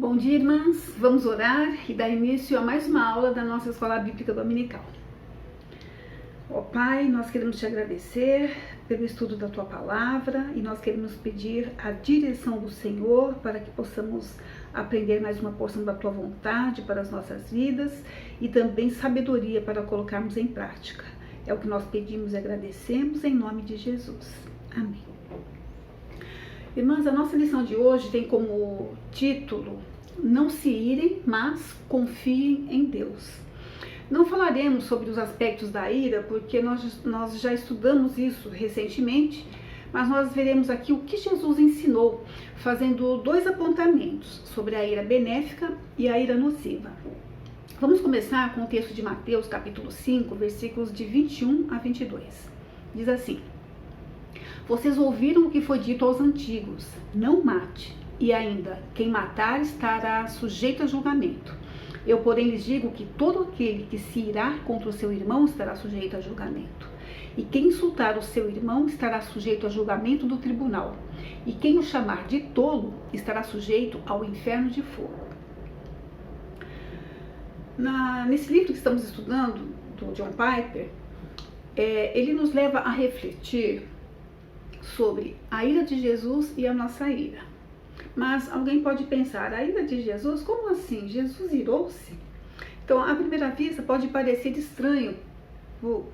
Bom dia, irmãs. Vamos orar e dar início a mais uma aula da nossa Escola Bíblica Dominical. Ó Pai, nós queremos te agradecer pelo estudo da Tua Palavra e nós queremos pedir a direção do Senhor para que possamos aprender mais uma porção da Tua vontade para as nossas vidas e também sabedoria para colocarmos em prática. É o que nós pedimos e agradecemos em nome de Jesus. Amém. Irmãs, a nossa lição de hoje tem como título: Não se irem, mas confiem em Deus. Não falaremos sobre os aspectos da ira, porque nós já estudamos isso recentemente, mas nós veremos aqui o que Jesus ensinou, fazendo dois apontamentos sobre a ira benéfica e a ira nociva. Vamos começar com o texto de Mateus, capítulo 5, versículos de 21 a 22. Diz assim: Vocês ouviram o que foi dito aos antigos: não mate, e ainda, quem matar estará sujeito a julgamento. Eu, porém, lhes digo que todo aquele que se irá contra o seu irmão estará sujeito a julgamento. E quem insultar o seu irmão estará sujeito a julgamento do tribunal. E quem o chamar de tolo estará sujeito ao inferno de fogo. Nesse livro que estamos estudando, do John Piper, ele nos leva a refletir sobre a ira de Jesus e a nossa ira. Mas alguém pode pensar: a ira de Jesus? Como assim? Jesus irou-se? Então, à primeira vista, pode parecer estranho.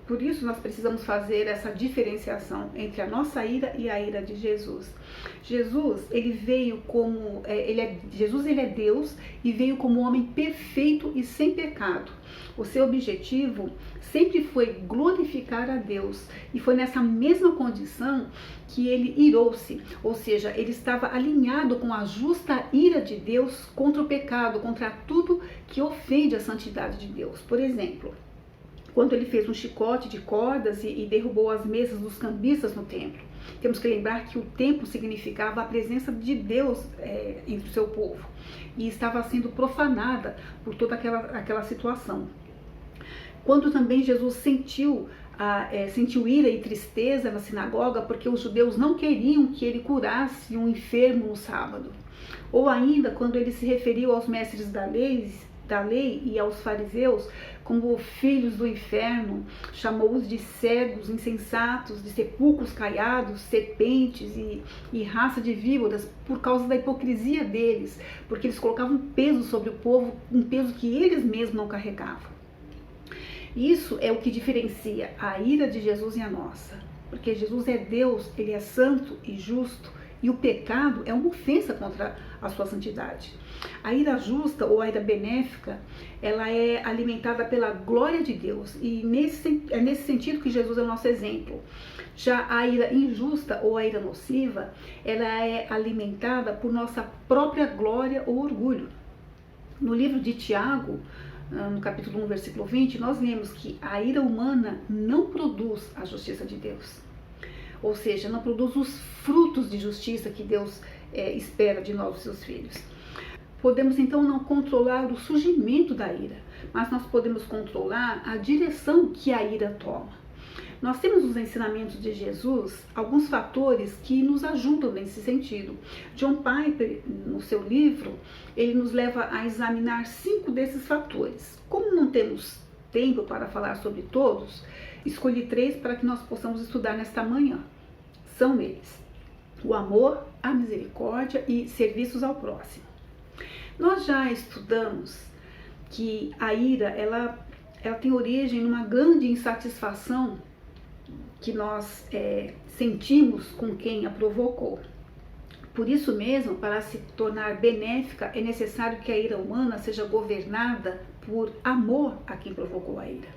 Por isso, nós precisamos fazer essa diferenciação entre a nossa ira e a ira de Jesus. Jesus, ele veio como... Jesus, ele é Deus e veio como homem perfeito e sem pecado. O seu objetivo sempre foi glorificar a Deus. E foi nessa mesma condição que ele irou-se. Ou seja, ele estava alinhado com a justa ira de Deus contra o pecado, contra tudo que ofende a santidade de Deus. Por exemplo, quando ele fez um chicote de cordas e derrubou as mesas dos cambistas no templo. Temos que lembrar que o templo significava a presença de Deus entre o seu povo. E estava sendo profanada por toda aquela situação. Quando também Jesus sentiu ira e tristeza na sinagoga, porque os judeus não queriam que ele curasse um enfermo no sábado. Ou ainda, quando ele se referiu aos mestres da lei e aos fariseus como filhos do inferno, chamou-os de cegos, insensatos, de sepulcros caiados, serpentes e raça de víboras, por causa da hipocrisia deles, porque eles colocavam peso sobre o povo, um peso que eles mesmos não carregavam. Isso é o que diferencia a ira de Jesus e a nossa, porque Jesus é Deus, ele é santo e justo, e o pecado é uma ofensa contra a sua santidade. A ira justa ou a ira benéfica, ela é alimentada pela glória de Deus. E é nesse sentido que Jesus é o nosso exemplo. Já a ira injusta ou a ira nociva, ela é alimentada por nossa própria glória ou orgulho. No livro de Tiago, no capítulo 1, versículo 20, nós lemos que a ira humana não produz a justiça de Deus. Ou seja, não produz os frutos de justiça que Deus espera de nós, seus filhos. Podemos então não controlar o surgimento da ira, mas nós podemos controlar a direção que a ira toma. Nós temos nos ensinamentos de Jesus alguns fatores que nos ajudam nesse sentido. John Piper, no seu livro, ele nos leva a examinar 5 desses fatores. Como não temos tempo para falar sobre todos, escolhi 3 para que nós possamos estudar nesta manhã. São eles: o amor, a misericórdia e serviços ao próximo. Nós já estudamos que a ira, ela tem origem numa grande insatisfação que nós sentimos com quem a provocou. Por isso mesmo, para se tornar benéfica, é necessário que a ira humana seja governada por amor a quem provocou a ira.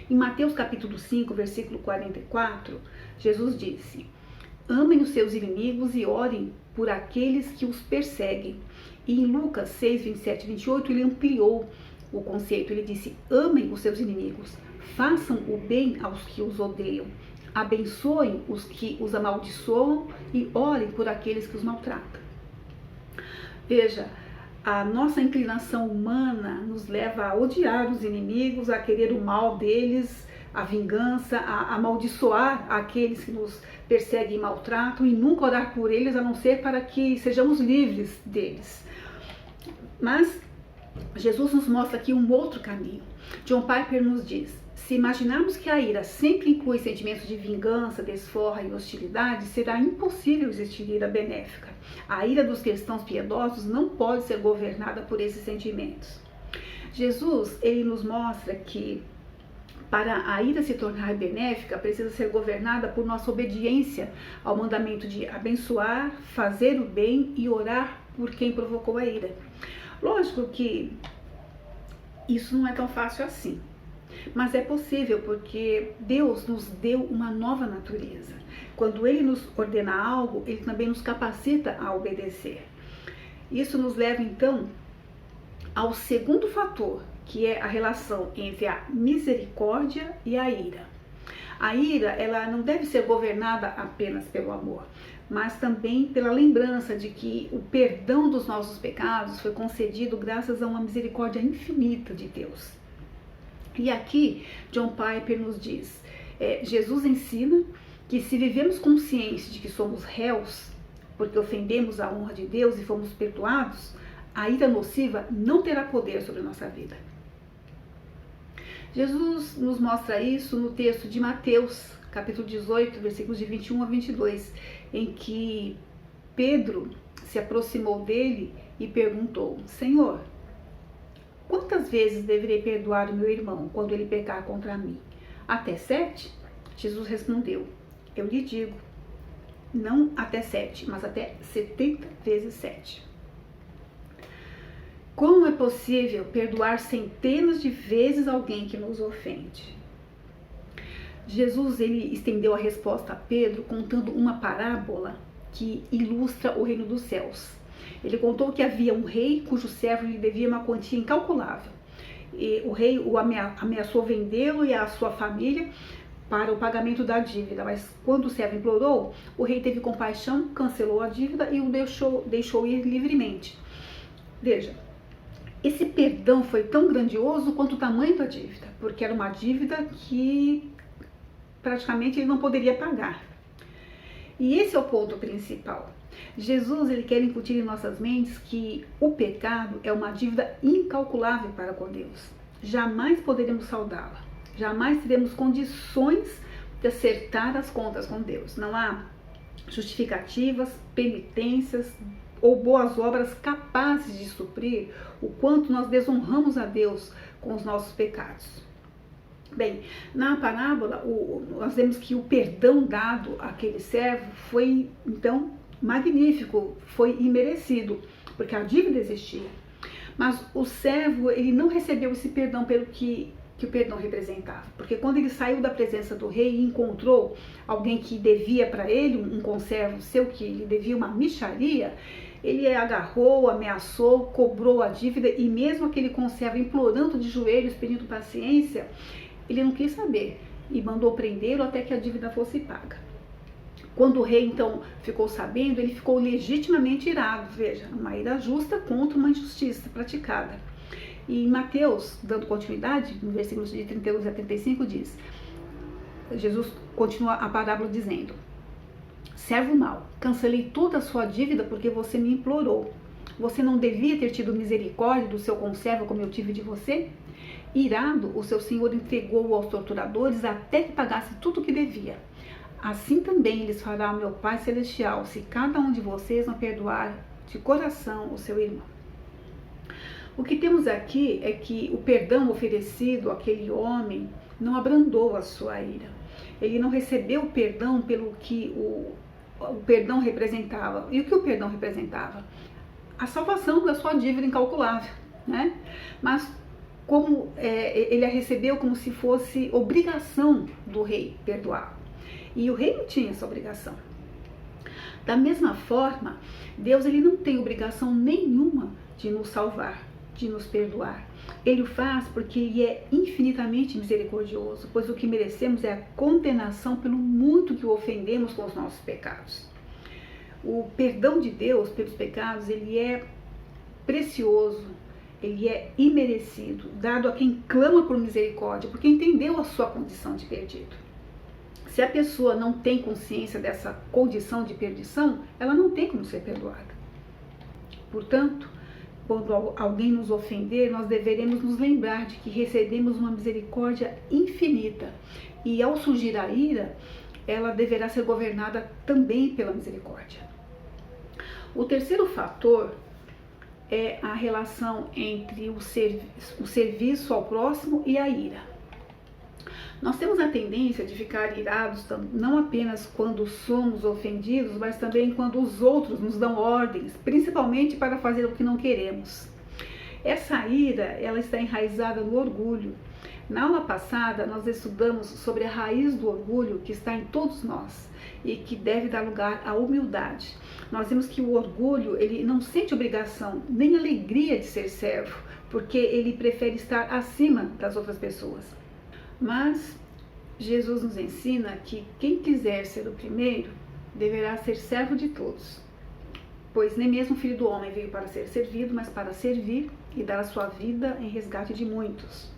Em Mateus capítulo 5, versículo 44, Jesus disse: Amem os seus inimigos e orem por aqueles que os perseguem. E em Lucas 6, 27 e 28, ele ampliou o conceito. Ele disse: amem os seus inimigos, façam o bem aos que os odeiam, abençoem os que os amaldiçoam e orem por aqueles que os maltratam. Veja, a nossa inclinação humana nos leva a odiar os inimigos, a querer o mal deles, a vingança, a amaldiçoar aqueles que nos perseguem e maltratam e nunca orar por eles, a não ser para que sejamos livres deles. Mas Jesus nos mostra aqui um outro caminho. John Piper nos diz: se imaginarmos que a ira sempre inclui sentimentos de vingança, desforra e hostilidade, será impossível existir ira benéfica. A ira dos cristãos piedosos não pode ser governada por esses sentimentos. Jesus, ele nos mostra que para a ira se tornar benéfica, precisa ser governada por nossa obediência ao mandamento de abençoar, fazer o bem e orar por quem provocou a ira. Lógico que isso não é tão fácil assim, mas é possível porque Deus nos deu uma nova natureza. Quando Ele nos ordena algo, Ele também nos capacita a obedecer. Isso nos leva então ao segundo fator, que é a relação entre a misericórdia e a ira. A ira, ela não deve ser governada apenas pelo amor, mas também pela lembrança de que o perdão dos nossos pecados foi concedido graças a uma misericórdia infinita de Deus. E aqui, John Piper nos diz, Jesus ensina que se vivemos conscientes de que somos réus, porque ofendemos a honra de Deus e fomos perdoados, a ira nociva não terá poder sobre a nossa vida. Jesus nos mostra isso no texto de Mateus, capítulo 18, versículos de 21 a 22, em que Pedro se aproximou dele e perguntou: Senhor, quantas vezes deverei perdoar o meu irmão quando ele pecar contra mim? Até 7? Jesus respondeu: eu lhe digo, não até 7, mas até 70 vezes 7. Como é possível perdoar centenas de vezes alguém que nos ofende? Jesus, ele estendeu a resposta a Pedro contando uma parábola que ilustra o reino dos céus. Ele contou que havia um rei cujo servo lhe devia uma quantia incalculável. E o rei o ameaçou vendê-lo e a sua família para o pagamento da dívida, mas quando o servo implorou, o rei teve compaixão, cancelou a dívida e o deixou ir livremente. Veja, esse perdão foi tão grandioso quanto o tamanho da dívida, porque era uma dívida que praticamente ele não poderia pagar. E esse é o ponto principal. Jesus, ele quer incutir em nossas mentes que o pecado é uma dívida incalculável para com Deus. Jamais poderemos saldá-la. Jamais teremos condições de acertar as contas com Deus. Não há justificativas, penitências ou boas obras capazes de suprir o quanto nós desonramos a Deus com os nossos pecados. Bem, na parábola, nós vemos que o perdão dado àquele servo foi, então, magnífico, foi imerecido, porque a dívida existia. Mas o servo, ele não recebeu esse perdão pelo que o perdão representava. Porque quando ele saiu da presença do rei e encontrou alguém que devia para ele, um conservo seu que lhe devia uma mixaria, ele agarrou, ameaçou, cobrou a dívida e mesmo aquele conservo implorando de joelhos, pedindo paciência, ele não quis saber e mandou prendê-lo até que a dívida fosse paga. Quando o rei então ficou sabendo, ele ficou legitimamente irado, veja, uma ira justa contra uma injustiça praticada. E em Mateus, dando continuidade, no versículo de 31 a 35 diz, Jesus continua a parábola dizendo: servo mau, cancelei toda a sua dívida porque você me implorou. Você não devia ter tido misericórdia do seu conservo como eu tive de você? Irado, o seu senhor entregou-o aos torturadores até que pagasse tudo o que devia. Assim também lhes fará o meu Pai Celestial, se cada um de vocês não perdoar de coração o seu irmão. O que temos aqui é que o perdão oferecido àquele homem não abrandou a sua ira. Ele não recebeu o perdão pelo que o perdão representava. E o que o perdão representava? A salvação da sua dívida incalculável, né? Mas como ele a recebeu como se fosse obrigação do rei perdoá-lo. E o rei não tinha essa obrigação. Da mesma forma, Deus ele não tem obrigação nenhuma de nos salvar, de nos perdoar. Ele o faz porque ele é infinitamente misericordioso, pois o que merecemos é a condenação pelo muito que o ofendemos com os nossos pecados. O perdão de Deus pelos pecados, ele é precioso, ele é imerecido, dado a quem clama por misericórdia, porque entendeu a sua condição de perdido. Se a pessoa não tem consciência dessa condição de perdição, ela não tem como ser perdoada. Portanto, quando alguém nos ofender, nós deveremos nos lembrar de que recebemos uma misericórdia infinita. E ao surgir a ira, ela deverá ser governada também pela misericórdia. O terceiro fator é a relação entre o serviço ao próximo e a ira. Nós temos a tendência de ficar irados não apenas quando somos ofendidos, mas também quando os outros nos dão ordens, principalmente para fazer o que não queremos. Essa ira, ela está enraizada no orgulho. Na aula passada, nós estudamos sobre a raiz do orgulho que está em todos nós e que deve dar lugar à humildade. Nós vimos que o orgulho, ele não sente obrigação nem alegria de ser servo, porque ele prefere estar acima das outras pessoas. Mas Jesus nos ensina que quem quiser ser o primeiro deverá ser servo de todos, pois nem mesmo o Filho do Homem veio para ser servido, mas para servir e dar a sua vida em resgate de muitos.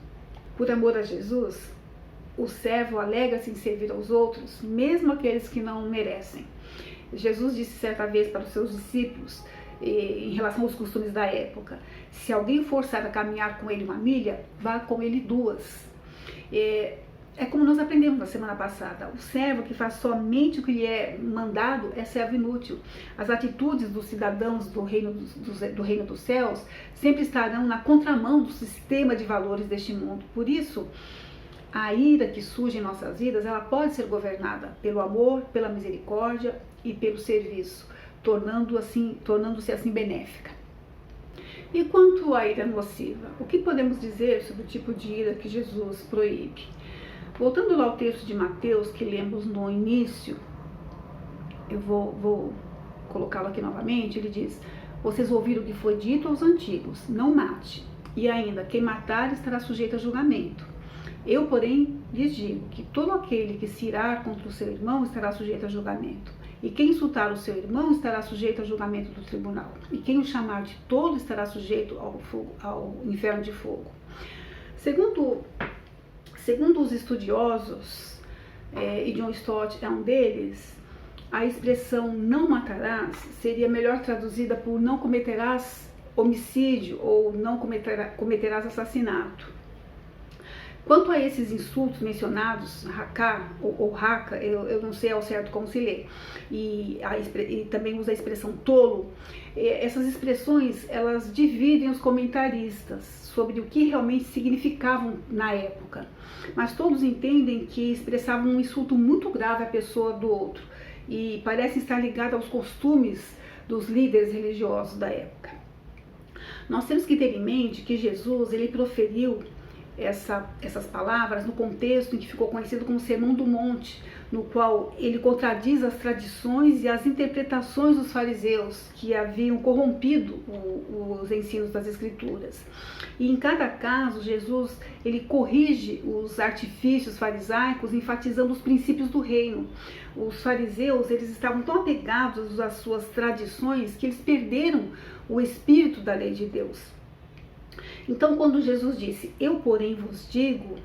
Por amor a Jesus, o servo alegra-se em servir aos outros, mesmo aqueles que não merecem. Jesus disse certa vez para os seus discípulos, em relação aos costumes da época: se alguém forçar a caminhar com ele 1 milha, vá com ele 2. É como nós aprendemos na semana passada: o servo que faz somente o que lhe é mandado é servo inútil. As atitudes dos cidadãos do reino dos céus sempre estarão na contramão do sistema de valores deste mundo. Por isso, a ira que surge em nossas vidas, ela pode ser governada pelo amor, pela misericórdia e pelo serviço, tornando-se assim benéfica. E quanto à ira nociva, o que podemos dizer sobre o tipo de ira que Jesus proíbe? Voltando lá ao texto de Mateus que lemos no início, eu vou colocá-lo aqui novamente. Ele diz: vocês ouviram o que foi dito aos antigos, não mate, e ainda quem matar estará sujeito a julgamento. Eu, porém, lhes digo que todo aquele que se irar contra o seu irmão estará sujeito a julgamento. E quem insultar o seu irmão estará sujeito a julgamento do tribunal. E quem o chamar de tolo estará sujeito ao inferno de fogo. Segundo os estudiosos, e John Stott é um deles, a expressão não matarás seria melhor traduzida por não cometerás homicídio ou não cometerás assassinato. Quanto a esses insultos mencionados, raká ou raca, eu não sei ao certo como se lê, e também usa a expressão tolo, essas expressões, elas dividem os comentaristas sobre o que realmente significavam na época, mas todos entendem que expressavam um insulto muito grave à pessoa do outro e parecem estar ligados aos costumes dos líderes religiosos da época. Nós temos que ter em mente que Jesus, ele proferiu essas palavras no contexto em que ficou conhecido como Sermão do Monte, no qual ele contradiz as tradições e as interpretações dos fariseus que haviam corrompido os ensinos das Escrituras. E em cada caso, Jesus ele corrige os artifícios farisaicos, enfatizando os princípios do reino. Os fariseus eles estavam tão apegados às suas tradições que eles perderam o espírito da lei de Deus. Então, quando Jesus disse, eu porém vos digo,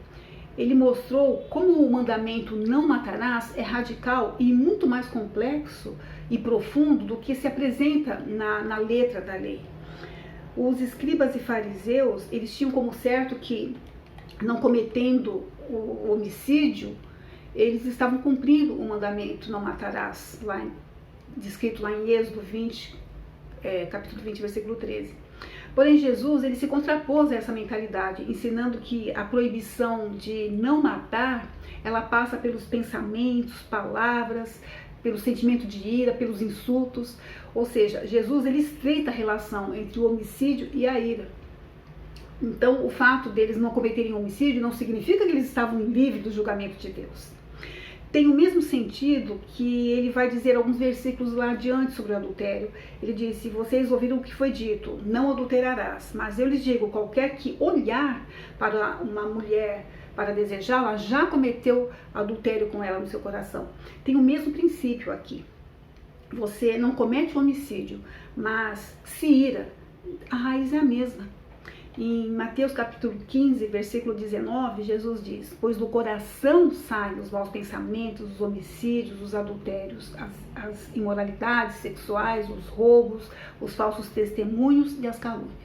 ele mostrou como o mandamento não matarás é radical e muito mais complexo e profundo do que se apresenta na letra da lei. Os escribas e fariseus, eles tinham como certo que, não cometendo o homicídio, eles estavam cumprindo o mandamento não matarás, descrito lá em Êxodo 20, capítulo 20, versículo 13. Porém, Jesus ele se contrapôs a essa mentalidade, ensinando que a proibição de não matar, ela passa pelos pensamentos, palavras, pelo sentimento de ira, pelos insultos. Ou seja, Jesus ele estreita a relação entre o homicídio e a ira. Então, o fato deles não cometerem homicídio não significa que eles estavam livres do julgamento de Deus. Tem o mesmo sentido que ele vai dizer alguns versículos lá adiante sobre o adultério. Ele diz, se vocês ouviram o que foi dito, não adulterarás. Mas eu lhes digo, qualquer que olhar para uma mulher para desejá-la, já cometeu adultério com ela no seu coração. Tem o mesmo princípio aqui. Você não comete homicídio, mas se ira, a raiz é a mesma. Em Mateus capítulo 15, versículo 19, Jesus diz: pois do coração saem os maus pensamentos, os homicídios, os adultérios, as imoralidades sexuais, os roubos, os falsos testemunhos e as calúnias.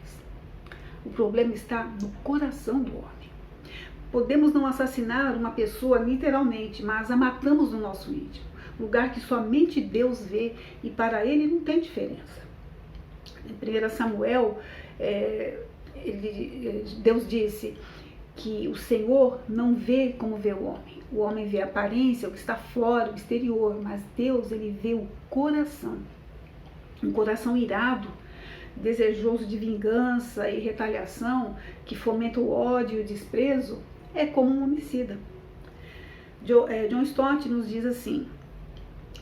O problema está no coração do homem. Podemos não assassinar uma pessoa literalmente, mas a matamos no nosso íntimo, lugar que somente Deus vê e para ele não tem diferença. Em 1 Samuel, Deus disse que o Senhor não vê como vê o homem. O homem vê a aparência, o que está fora, o exterior, mas Deus, ele vê o coração. Um coração irado, desejoso de vingança e retaliação, que fomenta o ódio e o desprezo, é como um homicida. John Stott nos diz assim: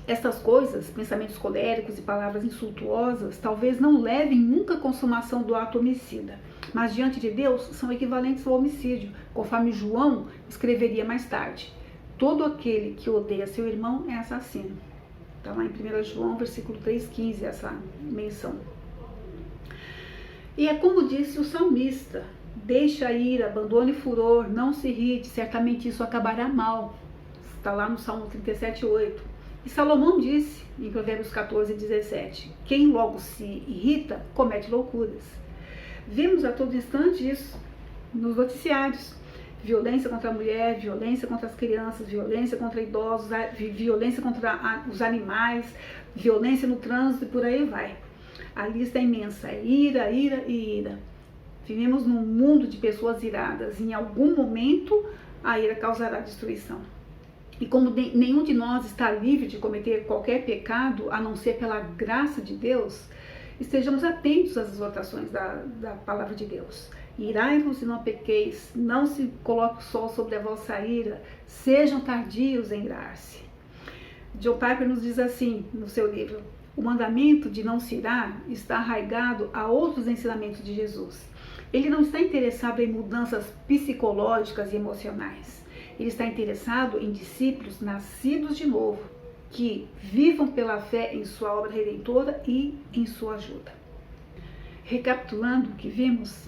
estas coisas, pensamentos coléricos e palavras insultuosas, talvez não levem nunca à consumação do ato homicida, mas diante de Deus são equivalentes ao homicídio, conforme João escreveria mais tarde: todo aquele que odeia seu irmão é assassino. Está lá em 1 João, versículo 3,15, essa menção. E é como disse o salmista: deixa a ira, abandone o furor, não se irrite, certamente isso acabará mal. Está lá no Salmo 37,8. E Salomão disse, em Provérbios 14,17, quem logo se irrita, comete loucuras. Vemos a todo instante isso nos noticiários: violência contra a mulher, violência contra as crianças, violência contra idosos, violência contra os animais, violência no trânsito e por aí vai. A lista é imensa: ira, ira e ira. Vivemos num mundo de pessoas iradas. Em algum momento, a ira causará destruição. E como nenhum de nós está livre de cometer qualquer pecado, a não ser pela graça de Deus, estejamos atentos às exortações da palavra de Deus. Irai-vos e não pequeis, não se coloque o sol sobre a vossa ira, sejam tardios em irar-se. John Piper nos diz assim no seu livro: o mandamento de não se irar está arraigado a outros ensinamentos de Jesus. Ele não está interessado em mudanças psicológicas e emocionais. Ele está interessado em discípulos nascidos de novo, que vivam pela fé em sua obra redentora e em sua ajuda. Recapitulando o que vimos,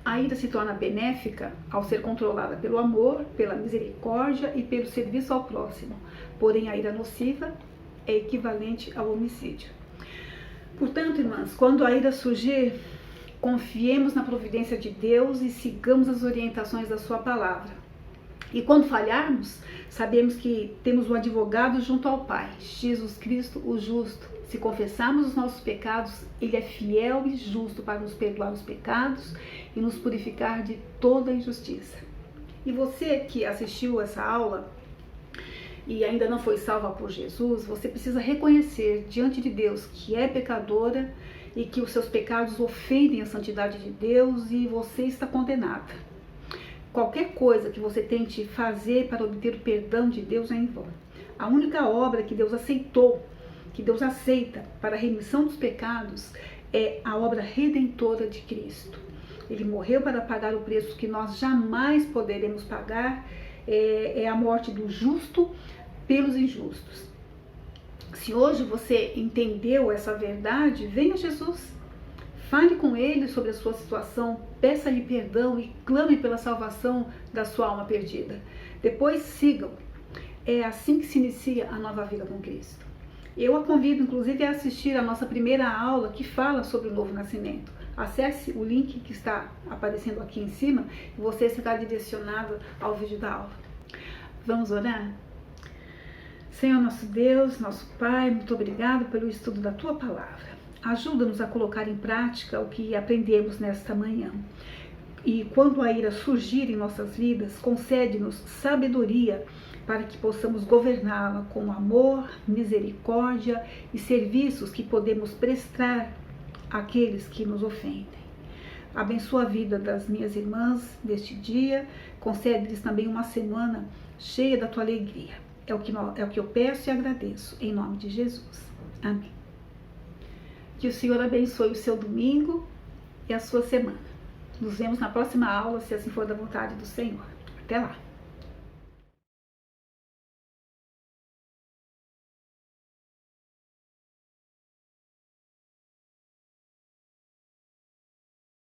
a ira se torna benéfica ao ser controlada pelo amor, pela misericórdia e pelo serviço ao próximo. Porém, a ira nociva é equivalente ao homicídio. Portanto, irmãs, quando a ira surgir, confiemos na providência de Deus e sigamos as orientações da sua palavra. E quando falharmos, sabemos que temos um advogado junto ao Pai, Jesus Cristo, o justo. Se confessarmos os nossos pecados, Ele é fiel e justo para nos perdoar os pecados e nos purificar de toda injustiça. E você que assistiu essa aula e ainda não foi salva por Jesus, você precisa reconhecer diante de Deus que é pecadora e que os seus pecados ofendem a santidade de Deus e você está condenada. Qualquer coisa que você tente fazer para obter o perdão de Deus é em vão. A única obra que Deus aceitou, que Deus aceita para a remissão dos pecados, é a obra redentora de Cristo. Ele morreu para pagar o preço que nós jamais poderemos pagar, é a morte do justo pelos injustos. Se hoje você entendeu essa verdade, venha a Jesus. Fale com Ele sobre a sua situação, peça-lhe perdão e clame pela salvação da sua alma perdida. Depois sigam. É assim que se inicia a nova vida com Cristo. Eu a convido, inclusive, a assistir a nossa primeira aula que fala sobre o novo nascimento. Acesse o link que está aparecendo aqui em cima e você será direcionado ao vídeo da aula. Vamos orar? Senhor nosso Deus, nosso Pai, muito obrigado pelo estudo da Tua Palavra. Ajuda-nos a colocar em prática o que aprendemos nesta manhã. E quando a ira surgir em nossas vidas, concede-nos sabedoria para que possamos governá-la com amor, misericórdia e serviços que podemos prestar àqueles que nos ofendem. Abençoa a vida das minhas irmãs deste dia, concede-lhes também uma semana cheia da Tua alegria. É o que eu peço e agradeço, em nome de Jesus. Amém. Que o Senhor abençoe o seu domingo e a sua semana. Nos vemos na próxima aula, se assim for da vontade do Senhor. Até lá!